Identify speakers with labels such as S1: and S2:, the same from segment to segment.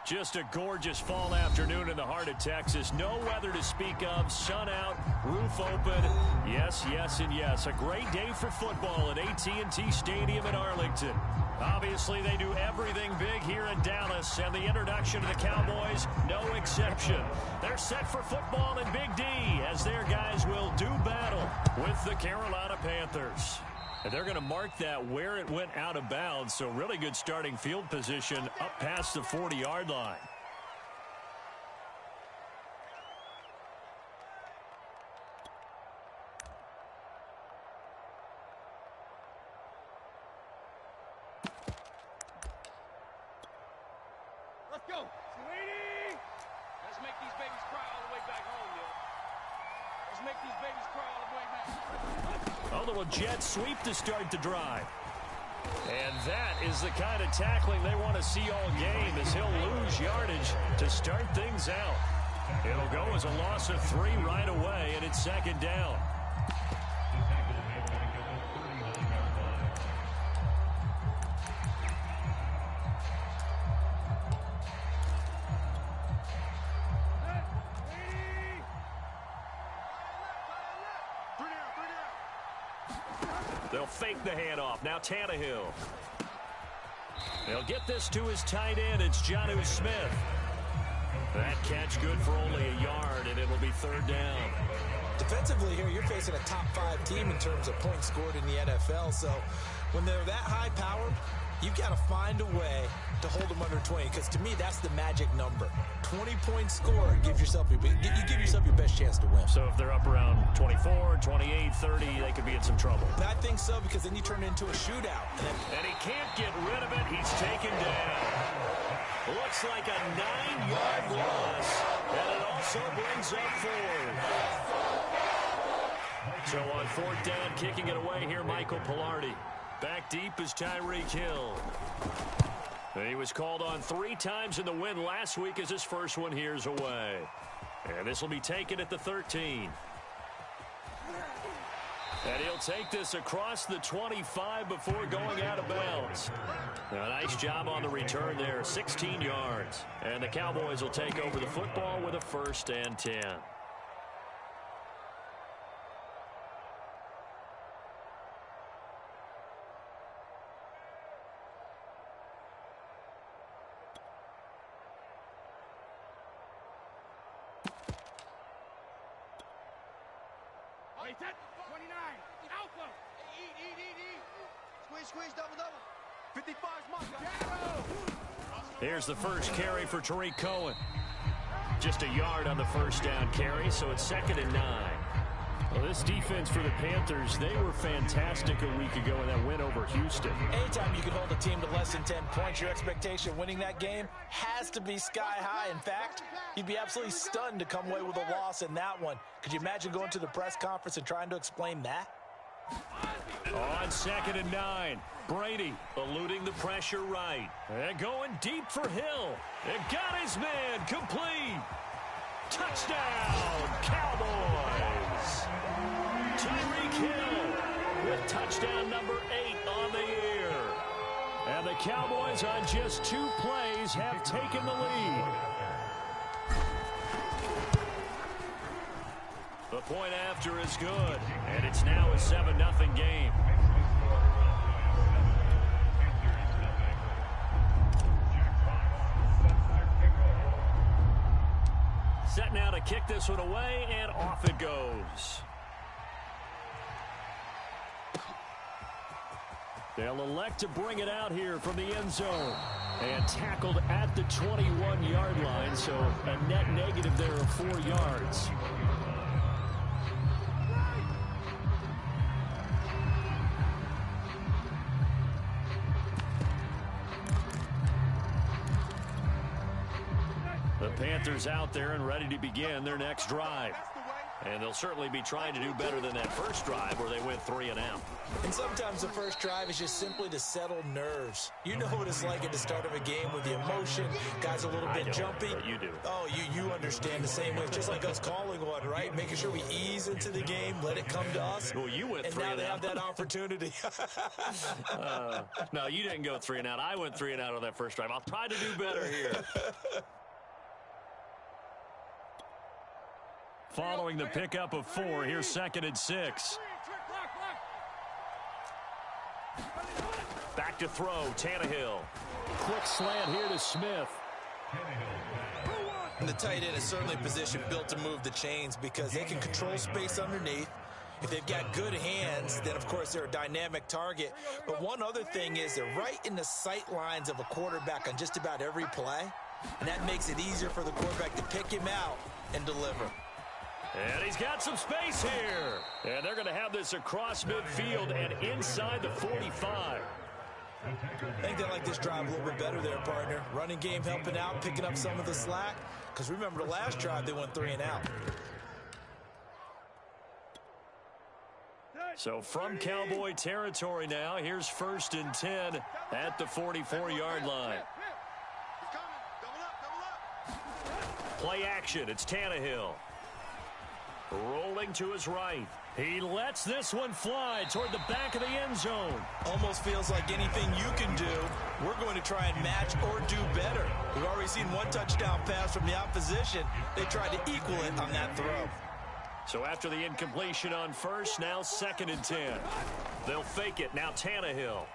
S1: Just a gorgeous fall afternoon in the heart of Texas. No weather to speak of. Sun out, roof open. Yes, yes, and yes. A great day for football at AT&T Stadium in Arlington. Obviously, they do everything big here in Dallas, and the introduction to the Cowboys, no exception. They're set for football in Big D as their guys will do battle with the Carolina Panthers. And they're going to mark that where it went out of bounds, so really good starting field position up past the 40-yard line.
S2: Let's go. Sweetie! Let's make these babies cry all the way back home, yo. Let's make these babies cry all the way back home.
S1: A little jet sweep to start the drive. And that is the kind of tackling they want to see all game as he'll lose yardage to start things out. It'll go as a loss of 3 right away, and it's second down. They'll fake the handoff. Now Tannehill. They'll get this to his tight end. It's Jonnu Smith. That catch good for only a yard, and it'll be third down.
S3: Defensively here, you're facing a top-5 team in terms of points scored in the NFL. So when they're that high-powered, you've got to find a way to hold them under 20. Because to me, that's the magic number. 20-point score gives yourself you give yourself your best chance to win.
S1: So if they're up around 24, 28, 30, they could be in some trouble.
S3: I think so, because then you turn it into a shootout.
S1: And he can't get rid of it. He's taken down. Looks like a 9-yard loss. And it also brings up 4. So on fourth down, kicking it away here, Michael Pilardi. Back deep is Tyreek Hill. And he was called on 3 times in the win last week as his first one here's away. And this will be taken at the 13. And he'll take this across the 25 before going out of bounds. Now, nice job on the return there, 16 yards. And the Cowboys will take over the football with a 1st and 10.
S2: Hey, 29. Alpha. Eat. Squeeze, double. 55's mark.
S1: Here's the first carry for Tariq Cohen. Just a yard on the first down carry, so it's 2nd and 9. Well, this defense for the Panthers, they were fantastic a week ago in that win over Houston.
S3: Anytime you can hold a team to less than 10 points, your expectation of winning that game has to be sky high. In fact, you'd be absolutely stunned to come away with a loss in that one. Could you imagine going to the press conference and trying to explain that?
S1: On 2nd and 9, Brady eluding the pressure right. And going deep for Hill. And got his man complete. Touchdown, Cowboys. Tyreek Hill with touchdown number 8 on the year. And the Cowboys on just 2 plays have taken the lead. The point after is good, and it's now a 7-0 game. Set now to kick this one away, and off it goes. They'll elect to bring it out here from the end zone. And tackled at the 21-yard line, so a net negative there of 4 yards. The Panthers out there and ready to begin their next drive. And they'll certainly be trying to do better than that first drive where they went 3 and out.
S3: And sometimes the first drive is just simply to settle nerves. You know what it's like at the start of a game with the emotion. Guys a little bit jumpy.
S1: You do.
S3: Oh, you understand the same way. It's just like us calling one, right? Making sure we ease into the game, let it come to us.
S1: Well, you went 3 and out.
S3: And now they have that opportunity.
S1: No, you didn't go 3 and out. I went 3 and out on that first drive. I'll try to do better here. Following the pickup of 4, here's 2nd and 6. Back to throw, Tannehill. Quick slant here to Smith.
S3: And the tight end is certainly positioned built to move the chains because they can control space underneath. If they've got good hands, then, of course, they're a dynamic target. But one other thing is they're right in the sight lines of a quarterback on just about every play. And that makes it easier for the quarterback to pick him out and deliver.
S1: And he's got some space here. And they're going to have this across midfield and inside the 45.
S3: I think they like this drive a little bit better there, partner. Running game helping out, picking up some of the slack. Because remember, the last drive, they went 3 and out.
S1: So from Cowboy territory now, here's 1st and 10 at the 44-yard line. Play action, it's Tannehill. Rolling to his right. He lets this one fly toward the back of the end zone.
S3: Almost feels like anything you can do, we're going to try and match or do better. We've already seen 1 touchdown pass from the opposition. They tried to equal it on that throw.
S1: So after the incompletion on 1st, now 2nd and 10. They'll fake it. Now Tannehill.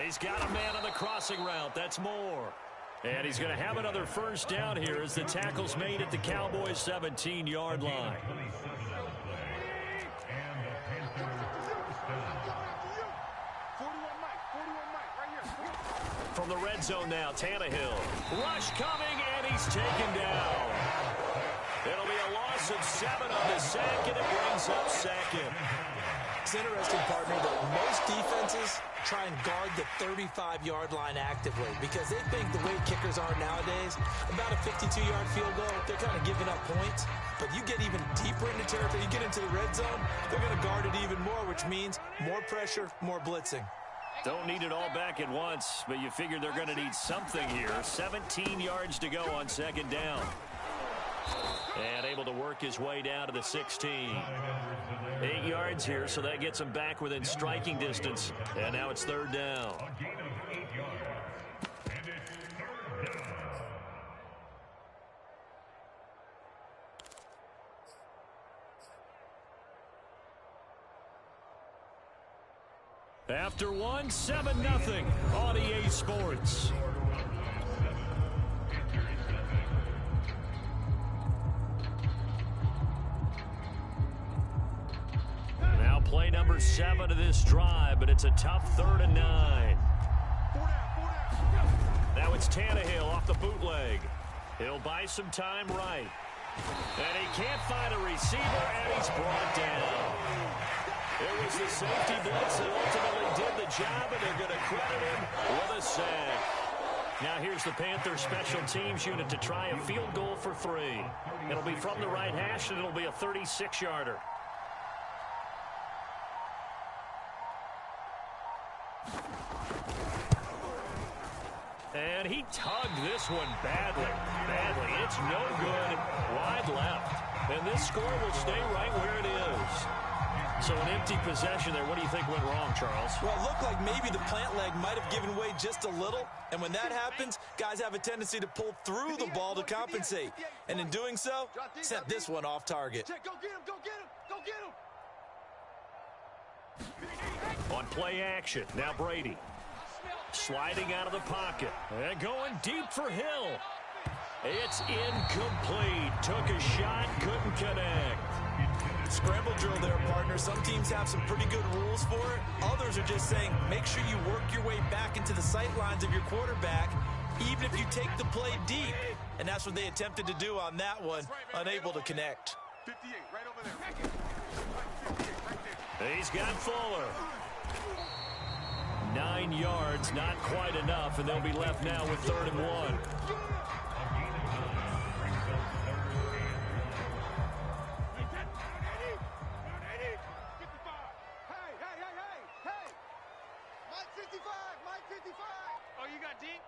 S1: He's got a man on the crossing route. That's Moore. And he's going to have another 1st down here as the tackle's made at the Cowboys' 17-yard line. From the red zone now, Tannehill. Rush coming, and he's taken down. It'll be a loss of 7 on the sack, and it brings up 2nd.
S3: It's interesting, partner, that most defenses try and guard the 35-yard line actively because they think the way kickers are nowadays, about a 52-yard field goal, they're kind of giving up points. But you get even deeper into territory, you get into the red zone, they're going to guard it even more, which means more pressure, more blitzing.
S1: Don't need it all back at once, but you figure they're going to need something here. 17 yards to go on 2nd down. And able to work his way down to the 16. 8 yards here, so that gets him back within striking distance. And now it's 3rd down. After 1, 7-0 on EA Sports. Now play number 7 of this drive, but it's a tough 3rd and 9. Now it's Tannehill off the bootleg. He'll buy some time right. And he can't find a receiver, and he's brought down. It was the safety blitz that ultimately did the job, and they're going to credit him with a sack. Now here's the Panthers special teams unit to try a field goal for 3. It'll be from the right hash, and it'll be a 36-yarder. And he tugged this one badly. It's no good. Wide left. And this score will stay right where it is. So an empty possession there. What do you think went wrong, Charles?
S3: Well, it looked like maybe the plant leg might have given way just a little. And when that happens, guys have a tendency to pull through the ball to compensate. And in doing so, sent this one off target.
S2: Go get him, go get him, go get him.
S1: On play action, now Brady. Sliding out of the pocket. And going deep for Hill. It's incomplete. Took a shot, couldn't connect.
S3: Scramble drill there, partner. Some teams have some pretty good rules for it. Others are just saying, make sure you work your way back into the sight lines of your quarterback, even if you take the play deep. And that's what they attempted to do on that one, unable to connect.
S2: 58, right over there. 58, right there.
S1: He's got Fuller. 9 yards, not quite enough, and they'll be left now with 3rd and 1.
S2: you got deep?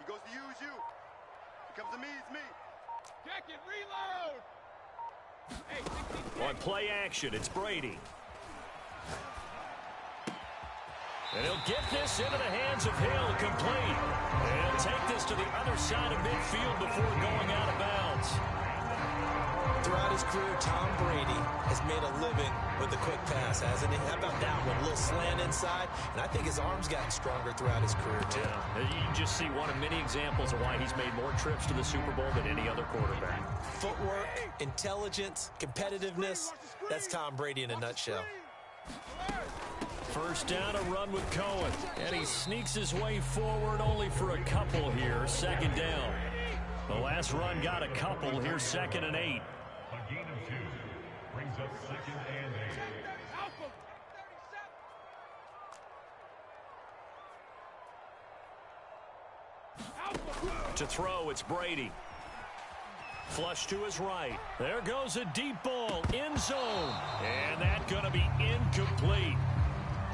S4: He goes to use you. He comes to me, it's me.
S2: Check it, reload! Hey, 16.
S1: On play action, it's Brady. And he'll get this into the hands of Hill, complete. And he'll take this to the other side of midfield before going out of bounds.
S3: Throughout his career, Tom Brady has made a living with the quick pass, hasn't he? How about that one? A little slant inside, and I think his arm's gotten stronger throughout his career, too.
S1: Yeah, you can just see one of many examples of why he's made more trips to the Super Bowl than any other quarterback.
S3: Footwork, intelligence, competitiveness, that's Tom Brady in a nutshell.
S1: First down, a run with Cohen. And he sneaks his way forward only for a couple here. Second down. The last run got a couple. Here's 2nd and 8.
S5: A gain of 2 brings up 2nd and 8.
S1: To throw, it's Brady. Flush to his right. There goes a deep ball. End zone. And that's going to be incomplete.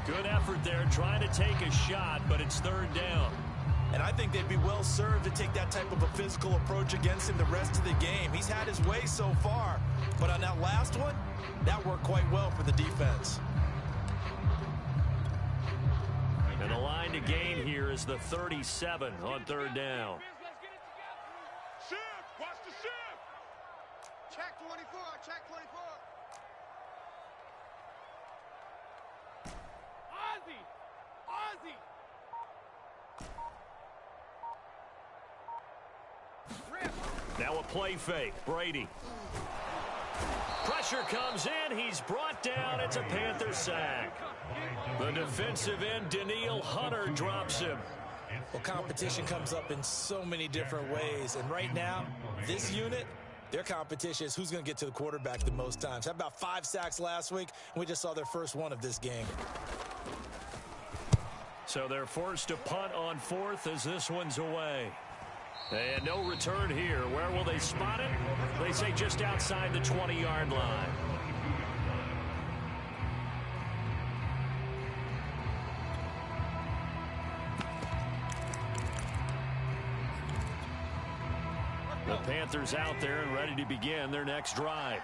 S1: Good effort there trying to take a shot, but it's 3rd down.
S3: And I think they'd be well served to take that type of a physical approach against him the rest of the game. He's had his way so far, but on that last one, that worked quite well for the defense.
S1: And the line to gain here is the 37 on 3rd down.
S2: Shift! Watch the shift!
S4: Check 24, check 24.
S2: Ozzy! Ozzy!
S1: Now a play fake. Brady. Pressure comes in. He's brought down. It's a Panther sack. The defensive end, Danielle Hunter, drops him.
S3: Well, competition comes up in so many different ways. And right now, this unit, their competition is who's going to get to the quarterback the most times. How about 5 sacks last week? And we just saw their first one of this game.
S1: So they're forced to punt on 4th as this one's away. And no return here. Where will they spot it? They say just outside the 20-yard line. The Panthers out there and ready to begin their next drive.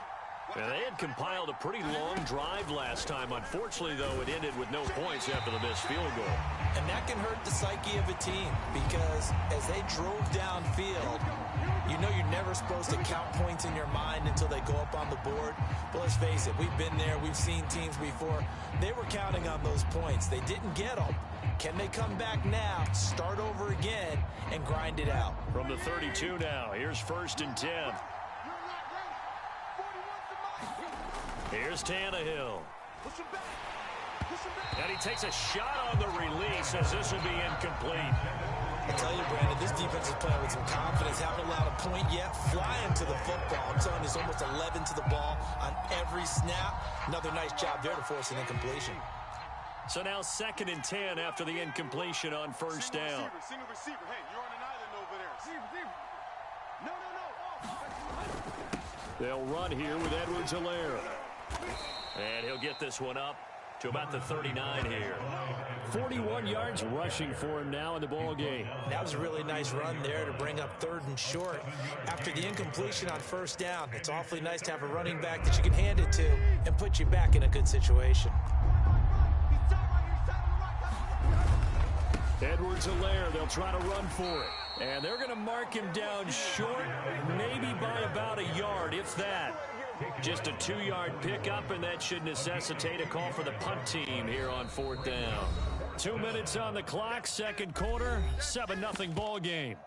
S1: And they had compiled a pretty long drive last time. Unfortunately, though, it ended with no points after the missed field goal.
S3: And that can hurt the psyche of a team because as they drove downfield, you know you're never supposed to count points in your mind until they go up on the board. But let's face it, we've been there. We've seen teams before. They were counting on those points. They didn't get them. Can they come back now, start over again, and grind it out?
S1: From the 32 now, here's 1st and 10. Here's Tannehill. And he takes a shot on the release as this will be incomplete.
S3: I tell you, Brandon, this defense is playing with some confidence. Haven't allowed a point yet. Flying to the football. I'm telling you, it's almost 11 to the ball on every snap. Another nice job there to force an incompletion.
S1: So now 2nd and 10 after the incompletion on 1st down.
S4: Single receiver. Hey, you're on an island over there. No.
S1: They'll run here with Edwards-Helaire. And he'll get this one up to about the 39 here. 41 yards rushing for him now in the ball game.
S3: That was a really nice run there to bring up 3rd and short. After the incompletion on 1st down, it's awfully nice to have a running back that you can hand it to and put you back in a good situation.
S1: Edwards-Helaire, they'll try to run for it. And they're going to mark him down short, maybe by about a yard, if that. Just a 2-yard pickup, and that should necessitate a call for the punt team here on 4th down. 2 minutes on the clock, 2nd quarter, 7-0 ball game.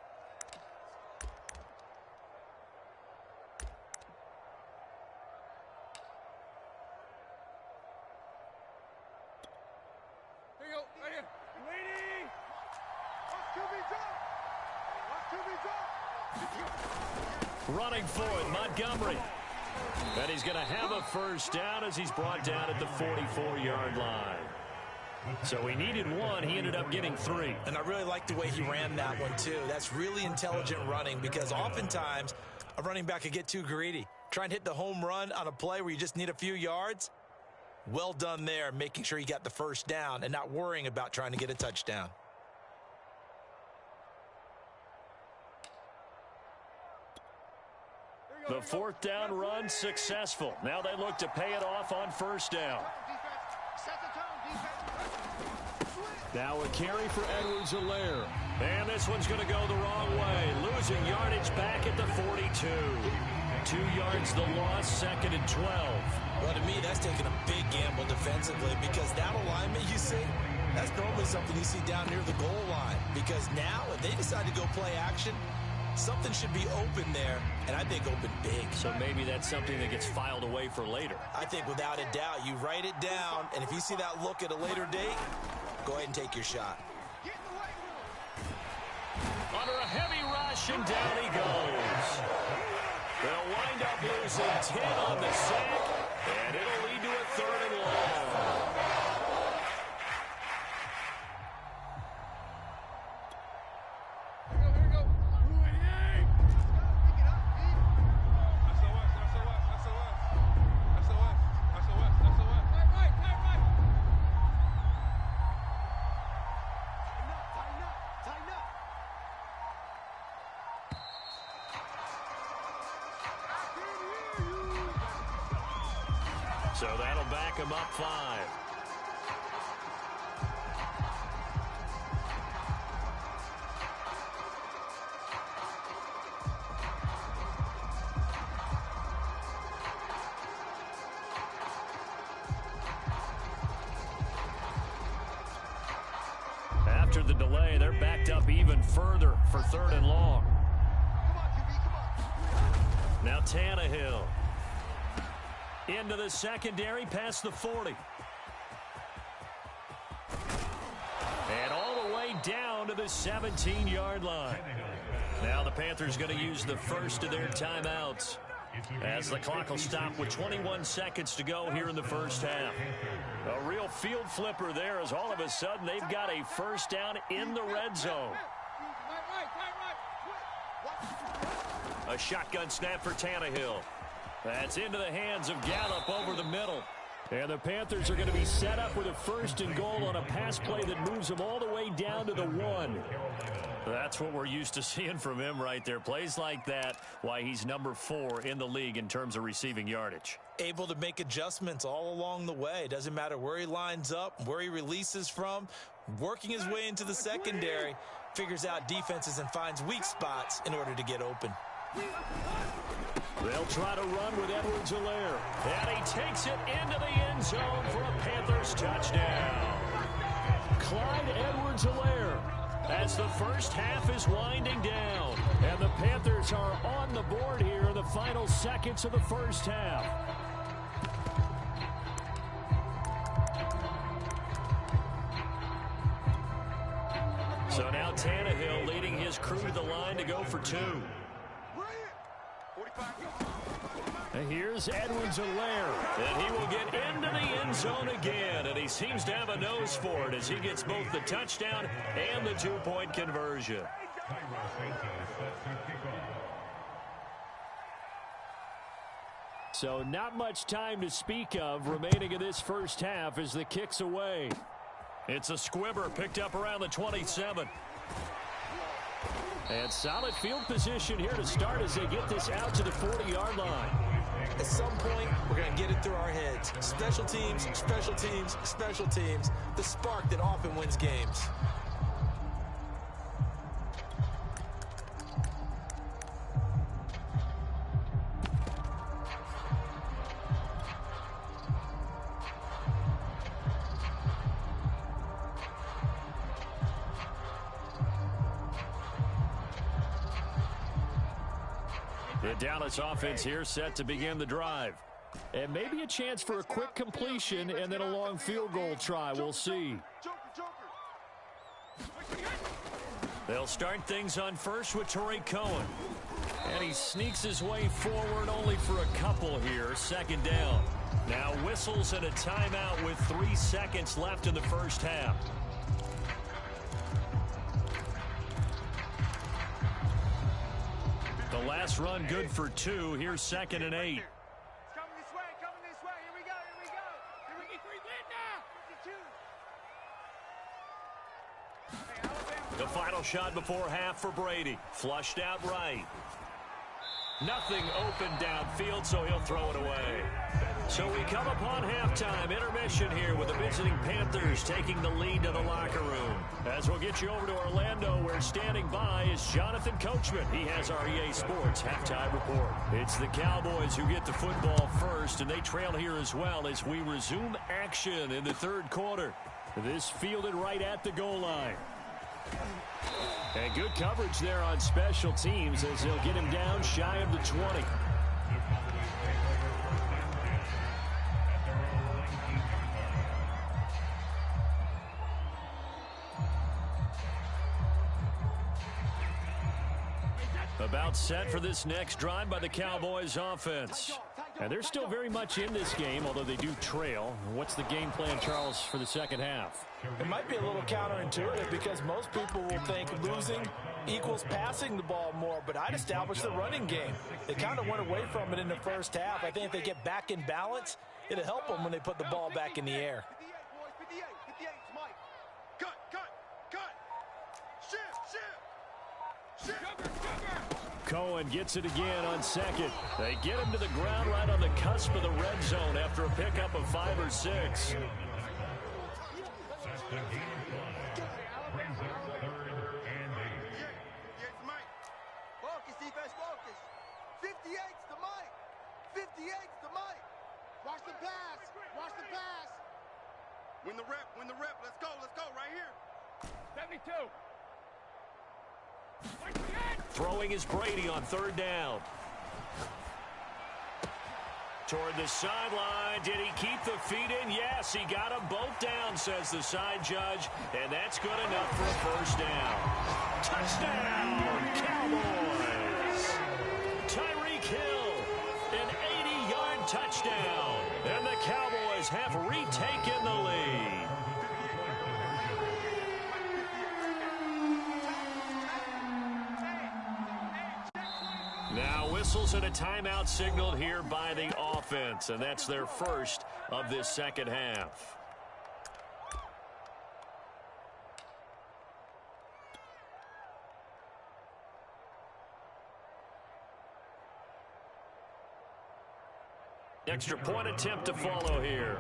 S2: Here you go, right here. Lady!
S1: Running for it, Montgomery. And he's going to have a 1st down as he's brought down at the 44-yard line. So he needed 1. He ended up getting 3.
S3: And I really like the way he ran that one, too. That's really intelligent running because oftentimes a running back could get too greedy. Try and hit the home run on a play where you just need a few yards. Well done there, making sure you got the 1st down and not worrying about trying to get a touchdown.
S1: The fourth down run successful. Now they look to pay it off on first down.
S6: Now a carry for Edwards-Helaire.
S1: And this one's going to go the wrong way. Losing yardage back at the 42. 2 yards the loss, second and 12.
S3: Well, to me, that's taking a big gamble defensively because that alignment you see, that's normally something you see down near the goal line. Because now, if they decide to go play action, something should be open there, and I think open big.
S1: So maybe that's something that gets filed away for later.
S3: I think without a doubt, you write it down, and if you see that look at a later date, go ahead and take your shot.
S1: Under a heavy rush, and down he goes. They'll wind up losing 10 on the sack, and it'll lead to a third and long. So that'll back him up 5. After the delay, they're backed up even further for third and long. Now Tannehill. Into the secondary, past the 40. And all the way down to the 17-yard line. Now the Panthers going to use the first of their timeouts as the clock will stop with 21 seconds to go here in the first half. A real field flipper there as all of a sudden they've got a first down in the red zone. A shotgun snap for Tannehill. That's into the hands of Gallup over the middle. And the Panthers are going to be set up with a first and goal on a pass play that moves them all the way down to the 1. That's what we're used to seeing from him right there. Plays like that, why he's number 4 in the league in terms of receiving yardage.
S3: Able to make adjustments all along the way. Doesn't matter where he lines up, where he releases from. Working his way into the secondary. Figures out defenses and finds weak spots in order to get open.
S1: They'll try to run with Edwards-Helaire. And he takes it into the end zone for a Panthers touchdown. Clyde Edwards-Helaire as the first half is winding down. And the Panthers are on the board here in the final seconds of the first half. So now Tannehill leading his crew to the line to go for 2. And here's Edwards-Helaire, and he will get into the end zone again, and he seems to have a nose for it as he gets both the touchdown and the 2-point conversion. So not much time to speak of remaining in this first half as the kick's away. It's a squibber picked up around the 27. And solid field position here to start as they get this out to the 40-yard line.
S3: At some point, we're going to get it through our heads. Special teams, special teams, special teams. The spark that often wins games.
S1: The Dallas offense here set to begin the drive. And maybe a chance for a quick completion and then a long field goal try. We'll see. They'll start things on first with Tariq Cohen. And he sneaks his way forward only for a couple here. Second down. Now whistles and a timeout with 3 seconds left in the first half. The last run good for 2. Here's 2nd and 8.
S2: Coming this way, coming this way. Here we go, here we go. Here we go. 52.
S1: The final shot before half for Brady. Flushed out right. Nothing open downfield, so he'll throw it away. So we come upon halftime intermission here with the visiting Panthers taking the lead to the locker room. As we'll get you over to Orlando, where standing by is Jonathan Coachman. He has our EA Sports halftime report. It's the Cowboys who get the football first, and they trail here as well as we resume action in the third quarter. This fielded right at the goal line. And good coverage there on special teams as they'll get him down shy of the 20. About set for this next drive by the Cowboys offense. And they're still very much in this game, although they do trail. What's the game plan, Charles, for the second half?
S3: It might be a little counterintuitive because most people will think losing equals passing the ball more, but I'd establish the running game. They kind of went away from it in the first half. I think if they get back in balance, it'll help them when they put the ball back in the air.
S4: 58, 58, Mike. Cut. Shift.
S1: Cohen gets it again on second. They get him to the ground right on the cusp of the red zone after a pickup of 5 or 6.
S4: Focus, defense, focus. 58's the Mike. 58's the Mike. Watch the pass. Win the rep. Let's go right here.
S2: 72.
S1: Throwing is Brady on third down. Toward the sideline. Did he keep the feet in? Yes, he got them both down, says the side judge. And that's good enough for a first down. Touchdown, Cowboys. Tyreek Hill, an 80-yard touchdown. And the Cowboys have retaken the lead. Now whistles and a timeout signaled here by the offense, and that's their first of this second half. Extra point attempt to follow here.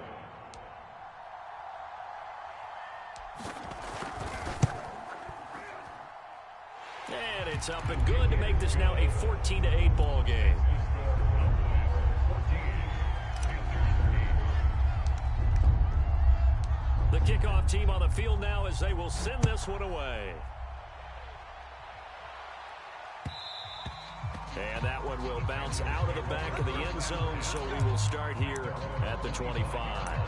S1: And it's up and good to make this now a 14-8 ball game. The kickoff team on the field now as they will send this one away. And that one will bounce out of the back of the end zone, so we will start here at the 25.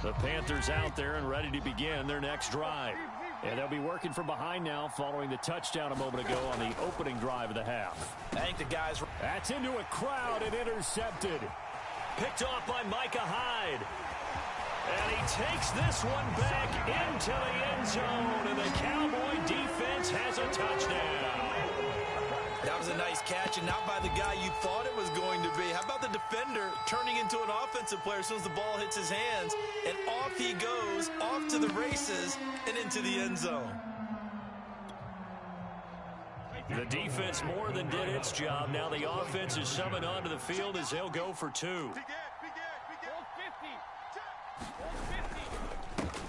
S1: The Panthers out there and ready to begin their next drive. And they'll be working from behind now following the touchdown a moment ago on the opening drive of the half.
S3: I think the guys...
S1: That's into a crowd and intercepted. Picked off by Micah Hyde. And he takes this one back into the end zone. And the Cowboy defense has a touchdown.
S3: That was a nice catch, and not by the guy you thought it was going to be. How about the defender turning into an offensive player as soon as the ball hits his hands, and off he goes, off to the races, and into the end zone.
S1: The defense more than did its job. Now the offense is summoned onto the field as they'll go for 2.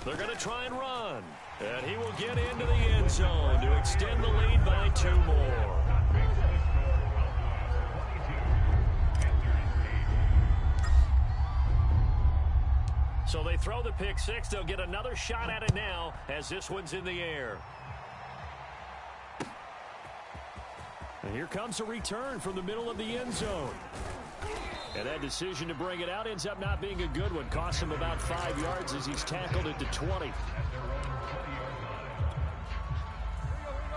S1: They're going to try and run. And he will get into the end zone to extend the lead by 2 more. So they throw the pick 6. They'll get another shot at it now as this one's in the air. And here comes a return from the middle of the end zone. And that decision to bring it out ends up not being a good one. Costs him about 5 yards as he's tackled at the 20.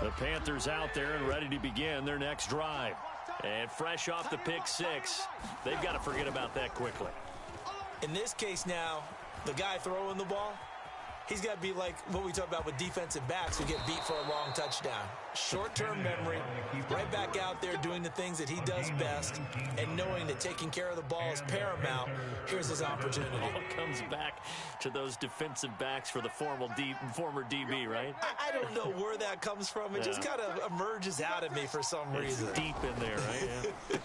S1: The Panthers out there and ready to begin their next drive. And fresh off the pick 6, they've got to forget about that quickly.
S3: In this case now, the guy throwing the ball, He's got to be like what we talk about with defensive backs who get beat for a long touchdown. Short-term memory, right back out there doing the things that he does best, and knowing that taking care of the ball is paramount. Here's his opportunity.
S1: All comes back to those defensive backs for the former DB, right?
S3: I don't know where that comes from. It just kind of emerges out of me for some reason.
S1: It's deep in there, right? Yeah.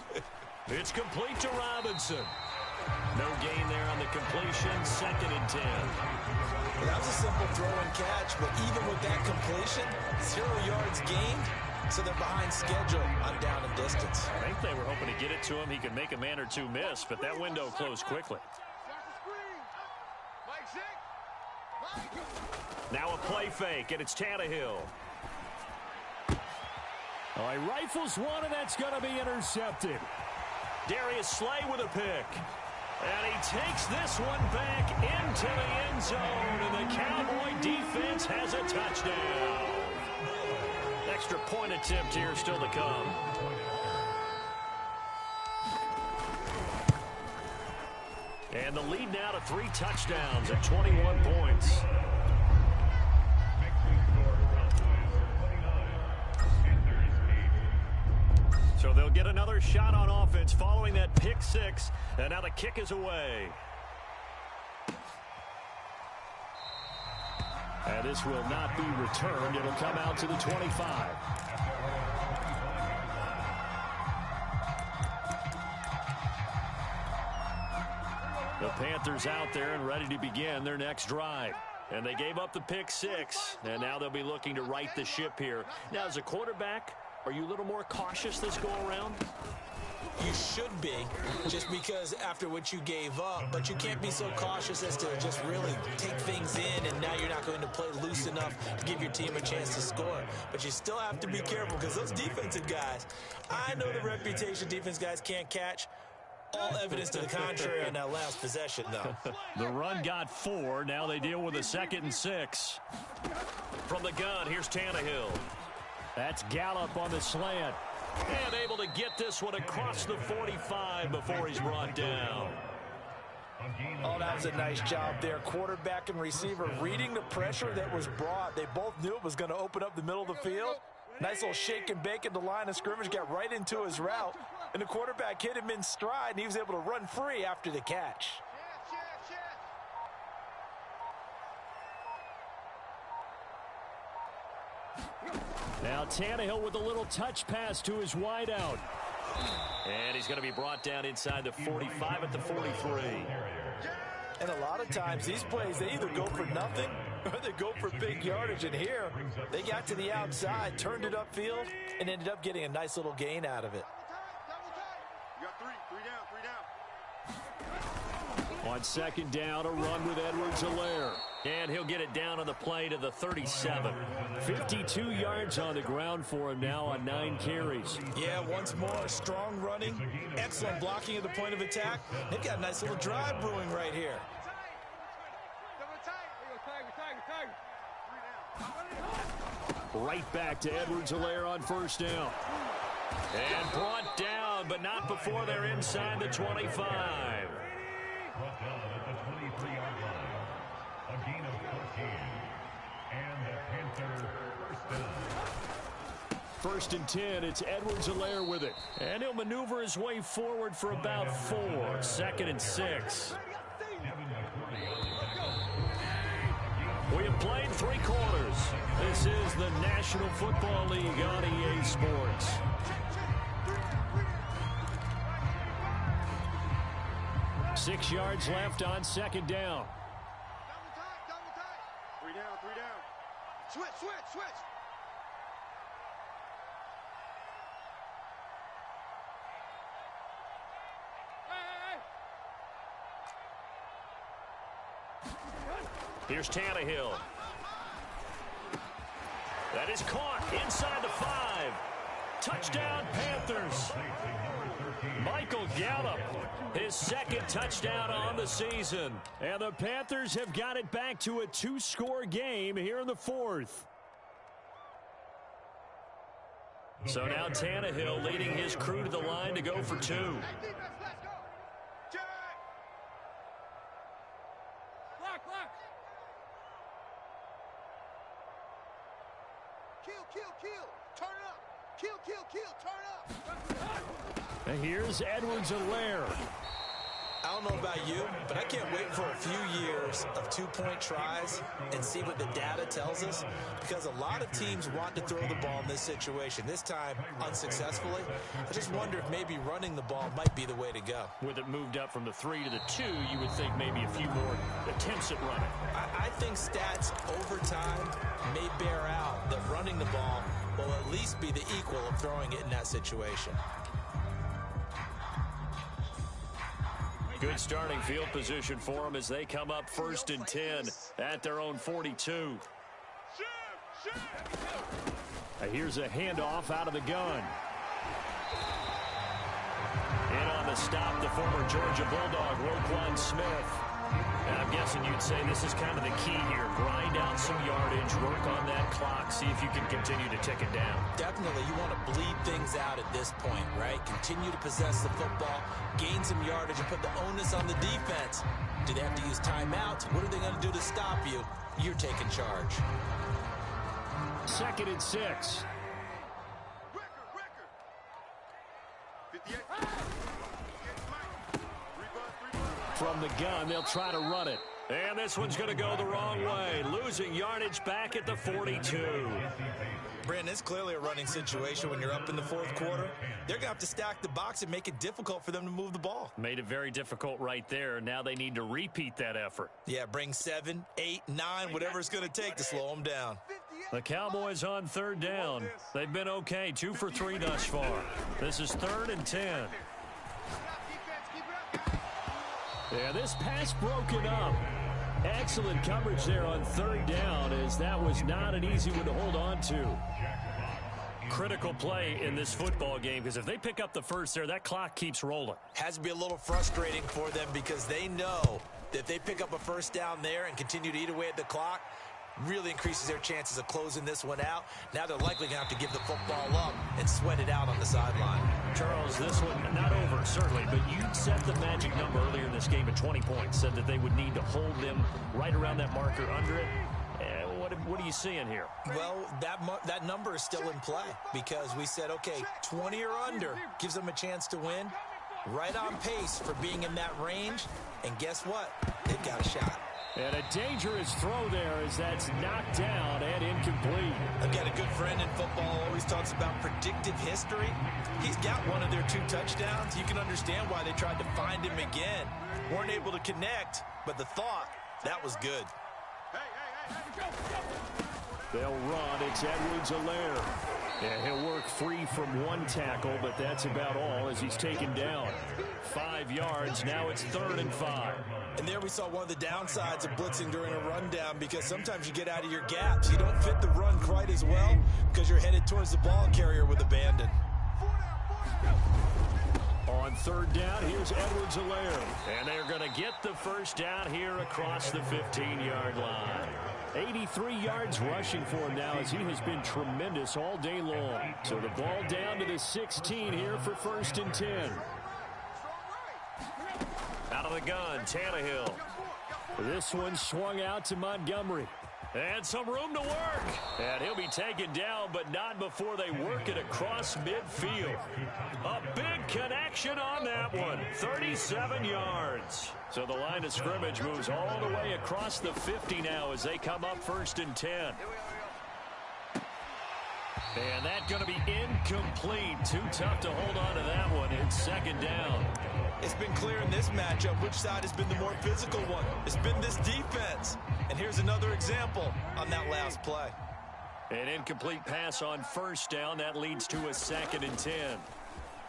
S1: It's complete to Robinson. No gain there on the completion. 2nd and 10.
S3: Well, that was a simple throw and catch, but even with that completion, 0 yards gained, so they're behind schedule on down and distance.
S1: I think they were hoping to get it to him. He could make a man or two miss, but that window closed quickly. Now a play fake, and it's Tannehill.
S6: Oh, he rifles one, and that's going to be intercepted.
S1: Darius Slay with a pick. And he takes this one back into the end zone, and the Cowboy defense has a touchdown. Extra point attempt here still to come. And the lead now to 3 touchdowns at 21 points. So they'll get another shot on offense following that pick 6, and now the kick is away.
S6: And this will not be returned. It'll come out to the 25.
S1: The Panthers out there and ready to begin their next drive. And they gave up the pick 6, and now they'll be looking to right the ship here. Now, as a quarterback, are you a little more cautious this go-around?
S3: You should be, just because after what you gave up, but you can't be so cautious as to just really take things in, and now you're not going to play loose enough to give your team a chance to score. But you still have to be careful, because those defensive guys, I know the reputation defense guys can't catch. All evidence to the contrary on that last possession, though.
S1: The run got 4. Now they deal with a 2nd and 6. From the gun, here's Tannehill.
S6: That's Gallup on the slant.
S1: And able to get this one across the 45 before he's brought down.
S3: Oh, that was a nice job there. Quarterback and receiver reading the pressure that was brought. They both knew it was going to open up the middle of the field. Nice little shake and bake at the line of scrimmage, got right into his route. And the quarterback hit him in stride, and he was able to run free after the catch.
S6: Now Tannehill with a little touch pass to his wideout.
S1: And he's going to be brought down inside the 45 at the 43.
S3: And a lot of times these plays, they either go for nothing or they go for big yardage. And here, they got to the outside, turned it upfield, and ended up getting a nice little gain out of it.
S2: You got three down.
S6: On 2nd down, a run with Edwards-Helaire.
S1: And he'll get it down on the play to the 37.
S6: 52 yards on the ground for him now on 9 carries.
S3: Yeah, once more, strong running, excellent blocking at the point of attack. They've got a nice little drive brewing right here.
S6: Right back to Edwards-Helaire on 1st down.
S1: And brought down, but not before they're inside the 25.
S5: Brought down at the 23-yard line. A gain of 14. And the Panther first down.
S6: 1st and 10, it's Edwards-Helaire with it.
S1: And he'll maneuver his way forward for about 4. 2nd and 6. We have played 3 quarters. This is the National Football League on EA Sports.
S6: Six yards left on 2nd down.
S2: Double tight. 3 down. Switch.
S1: Here's Tannehill. That is caught inside the 5. Touchdown, Panthers. Michael Gallup, his 2nd touchdown on the season.
S6: And the Panthers have got it back to a 2-score game here in the 4th.
S1: So now Tannehill leading his crew to the line to go for 2.
S4: Kill. Turn it up. Kill. Turn up.
S6: And here's Edwards-Helaire.
S3: I don't know about you, but I can't wait for a few years of two-point tries and see what the data tells us, because a lot of teams want to throw the ball in this situation. This time, unsuccessfully. I just wonder if maybe running the ball might be the way to go.
S6: With it moved up from the 3 to the 2, you would think maybe a few more attempts at running.
S3: I think stats over time may bear out that running the ball will at least be the equal of throwing it in that situation.
S6: Good starting field position for them as they come up 1st and 10 at their own 42. Here's a handoff out of the gun. In on the stop, the former Georgia Bulldog, Roquan Smith. And I'm guessing you'd say this is kind of the key here. Grind out some yardage, work on that clock, see if you can continue to tick it down.
S3: Definitely, you want to bleed things out at this point, right? Continue to possess the football, gain some yardage, and put the onus on the defense. Do they have to use timeouts? What are they going to do to stop you? You're taking charge.
S6: 2nd and 6.
S4: Record. 58.
S6: From the gun, they'll try to run it. And this one's going to go the wrong way. Losing yardage back at the 42.
S3: Brandon, it's clearly a running situation when you're up in the 4th quarter. They're going to have to stack the box and make it difficult for them to move the ball.
S6: Made it very difficult right there. Now they need to repeat that effort.
S3: Yeah, bring 7, 8, 9, whatever it's going to take to slow them down.
S6: The Cowboys on 3rd down. They've been okay, 2 for 3 thus far. This is 3rd and 10. Yeah, this pass broken up. Excellent coverage there on 3rd down, as that was not an easy one to hold on to. Critical play in this football game, because if they pick up the first there, that clock keeps rolling.
S3: Has to be a little frustrating for them, because they know that if they pick up a first down there and continue to eat away at the clock, really increases their chances of closing this one out. Now they're likely going to have to give the football up and sweat it out on the sideline.
S6: Charles, this one not over, certainly, but you set the magic number earlier in this game at 20 points, said that they would need to hold them right around that marker under it. What are you seeing here?
S3: Well, that number is still in play, because we said, okay, 20 or under gives them a chance to win. Right on pace for being in that range, and guess what? They've got a shot.
S6: And a dangerous throw there as that's knocked down and incomplete.
S3: I've got a good friend in football, always talks about predictive history. He's got one of their 2 touchdowns. You can understand why they tried to find him again. Weren't able to connect, but the thought, that was good.
S6: They'll run. It's Edwards-Helaire. Yeah, he'll work free from 1 tackle, but that's about all as he's taken down. 5 yards. Now it's 3rd and 5.
S3: And there we saw one of the downsides of blitzing during a rundown, because sometimes you get out of your gaps. You don't fit the run quite as well because you're headed towards the ball carrier with abandon.
S6: On 3rd down, here's Edwards-Helaire. And they're going to get the first down here across the 15-yard line. 83 yards rushing for him now, as he has been tremendous all day long. So the ball down to the 16 here for 1st and 10. Out of the gun, Tannehill. This one swung out to Montgomery. And some room to work. And he'll be taken down, but not before they work it across midfield. A big connection on that one. 37 yards. So the line of scrimmage moves all the way across the 50 now as they come up 1st and 10. And that's going to be incomplete. Too tough to hold on to that one. It's 2nd down.
S3: It's been clear in this matchup which side has been the more physical one. It's been this defense. And here's another example on that last play.
S6: An incomplete pass on 1st down. That leads to a 2nd and 10.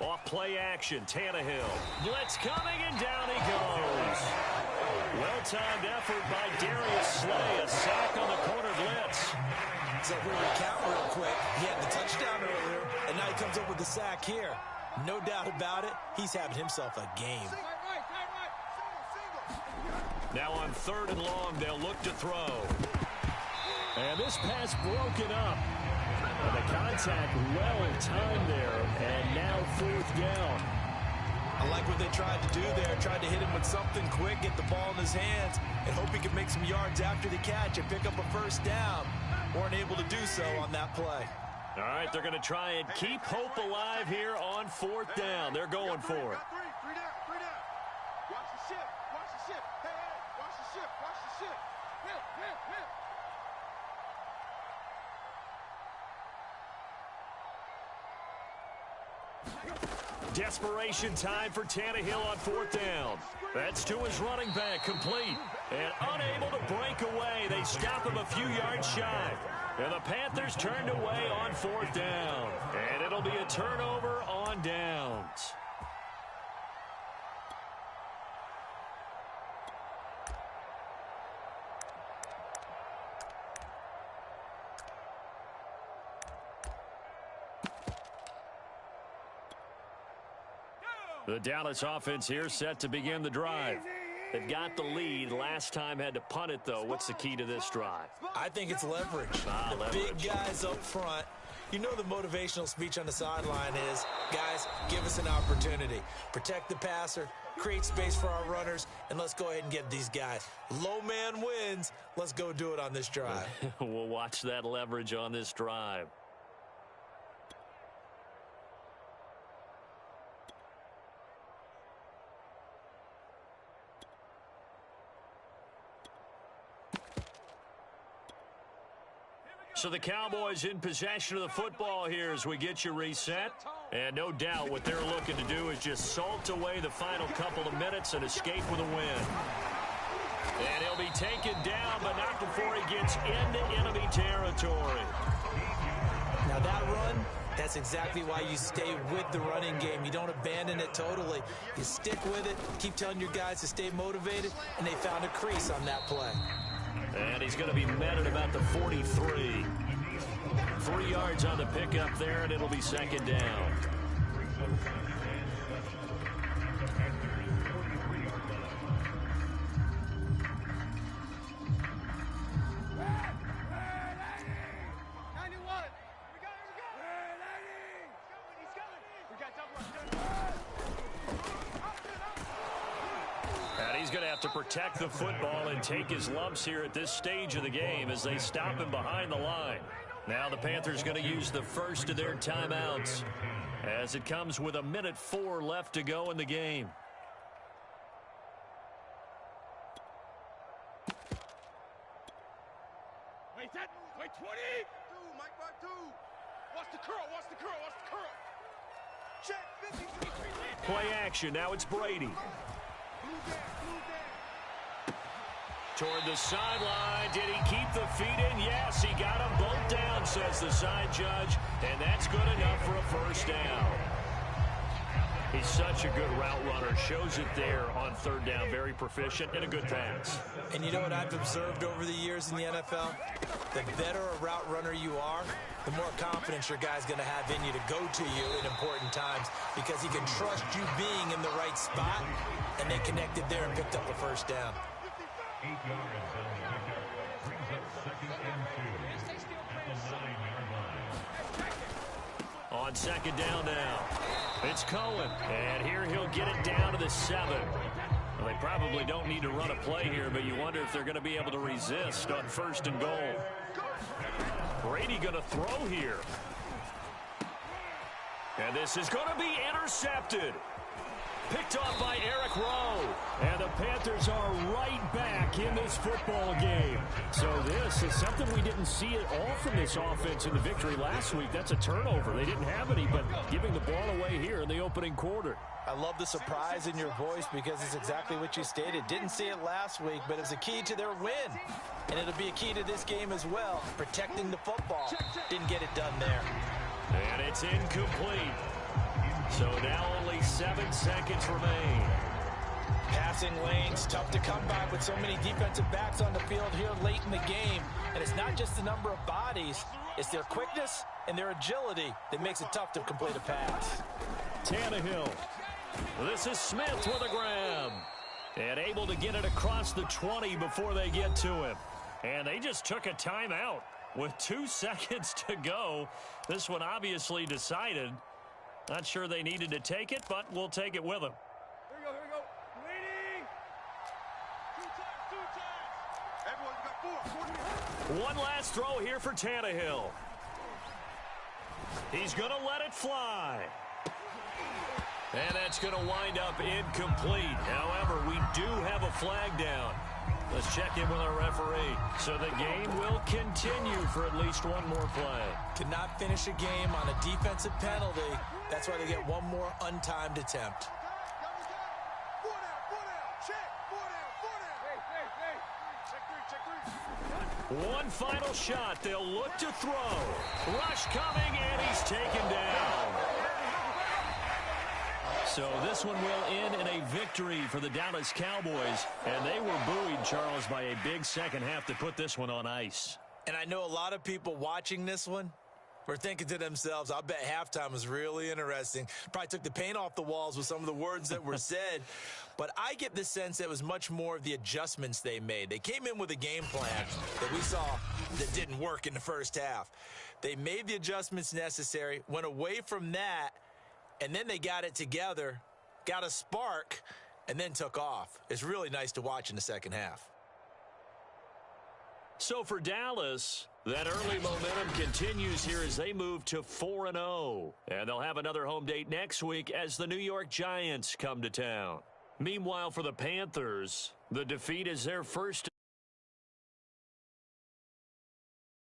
S6: Off play action, Tannehill. Blitz coming, and down he goes. Well-timed effort by Darius Slay. A sack on the corner blitz.
S3: So if we recount real quick, he had the touchdown earlier, and now he comes up with the sack here. No doubt about it, he's having himself a game.
S6: Now on 3rd and long, they'll look to throw. And this pass broken up. And the contact well-timed there, and now 4th down.
S3: I like what they tried to do there. Tried to hit him with something quick, get the ball in his hands, and hope he can make some yards after the catch and pick up a first down. weren't able to do so on that play.
S6: All right, they're going to try and keep hope alive here on 4th down. They're going for it.
S4: Three down. Watch the ship. Hey, watch the ship. Hit.
S6: Desperation time for Tannehill on 4th down. That's to his running back, complete. And unable to break away. They stop him a few yards shy. And the Panthers turned away on 4th down. And it'll be a turnover on downs. The Dallas offense here set to begin the drive. They've got the lead. Last time had to punt it, though. What's the key to this drive?
S3: I think it's leverage.
S6: Leverage.
S3: Big guys up front. You know the motivational speech on the sideline is, guys, give us an opportunity. Protect the passer, create space for our runners, and let's go ahead and get these guys. Low man wins. Let's go do it on this drive.
S6: We'll watch that leverage on this drive. So the Cowboys in possession of the football here as we get you reset. And no doubt what they're looking to do is just salt away the final couple of minutes and escape with a win. And he'll be taken down, but not before he gets into enemy territory.
S3: Now that run, that's exactly why you stay with the running game. You don't abandon it totally. You stick with it, keep telling your guys to stay motivated, and they found a crease on that play.
S6: And he's going to be met at about the 43. 3 yards on the pickup there, and it'll be 2nd down. He's going to have to protect the football and take his lumps here at this stage of the game as they stop him behind the line. Now the Panthers going to use the first of their timeouts as it comes with 1:04 left to go in the game.
S2: Wait, 20.
S4: Mike, right, 2.
S2: Watch the curl.
S4: Check, 50.
S6: Play action. Now it's Brady.
S4: Blue down.
S6: Toward the sideline. Did he keep the feet in? Yes, he got them both down, says the side judge. And that's good enough for a first down. He's such a good route runner. Shows it there on 3rd down. Very proficient and a good pass.
S3: And you know what I've observed over the years in the NFL? The better a route runner you are, the more confidence your guy's going to have in you to go to you in important times because he can trust you being in the right spot, and they connected there and picked up the first down.
S5: 8 yards on the pickup. Brings up 2nd and 2 at the 9-yard line.
S6: On 2nd down now, it's Cohen. And here he'll get it down to the 7. Well, they probably don't need to run a play here, but you wonder if they're going to be able to resist on 1st and goal. Brady going to throw here. And this is going to be intercepted. Picked off by Eric Rowe. And the Panthers are right back in this football game. So this is something we didn't see at all from this offense in the victory last week. That's a turnover. They didn't have any, but giving the ball away here in the opening quarter.
S3: I love the surprise in your voice because it's exactly what you stated. Didn't see it last week, but it's a key to their win. And it'll be a key to this game as well, protecting the football. Didn't get it done there.
S6: And it's incomplete. So now only 7 seconds remain.
S3: Passing lanes, tough to come by with so many defensive backs on the field here late in the game. And it's not just the number of bodies, it's their quickness and their agility that makes it tough to complete a pass.
S6: Tannehill. This is Smith with a grab. And able to get it across the 20 before they get to him. And they just took a timeout with 2 seconds to go. This one obviously decided. Not sure they needed to take it, but we'll take it with them.
S2: Here we go. Waiting. Two times.
S4: Everyone's got 4.
S1: One last throw here for Tannehill. He's going to let it fly. And that's going to wind up incomplete. However, we do have a flag down. Let's check in with our referee. So the game will continue for at least one more play.
S3: Cannot finish a game on a defensive penalty. That's why they get one more untimed attempt.
S1: One final shot. They'll look to throw. Rush coming, and he's taken down. So this one will end in a victory for the Dallas Cowboys. And they were buoyed, Charles, by a big second half to put this one on ice.
S3: And I know a lot of people watching this one were thinking to themselves, I bet halftime was really interesting. Probably took the paint off the walls with some of the words that were said. But I get the sense it was much more of the adjustments they made. They came in with a game plan that we saw that didn't work in the first half. They made the adjustments necessary, went away from that, and then they got it together, got a spark, and then took off. It's really nice to watch in the second half.
S1: So for Dallas, that early momentum continues here as they move to 4-0. And they'll have another home date next week as the New York Giants come to town. Meanwhile, for the Panthers, the defeat is their first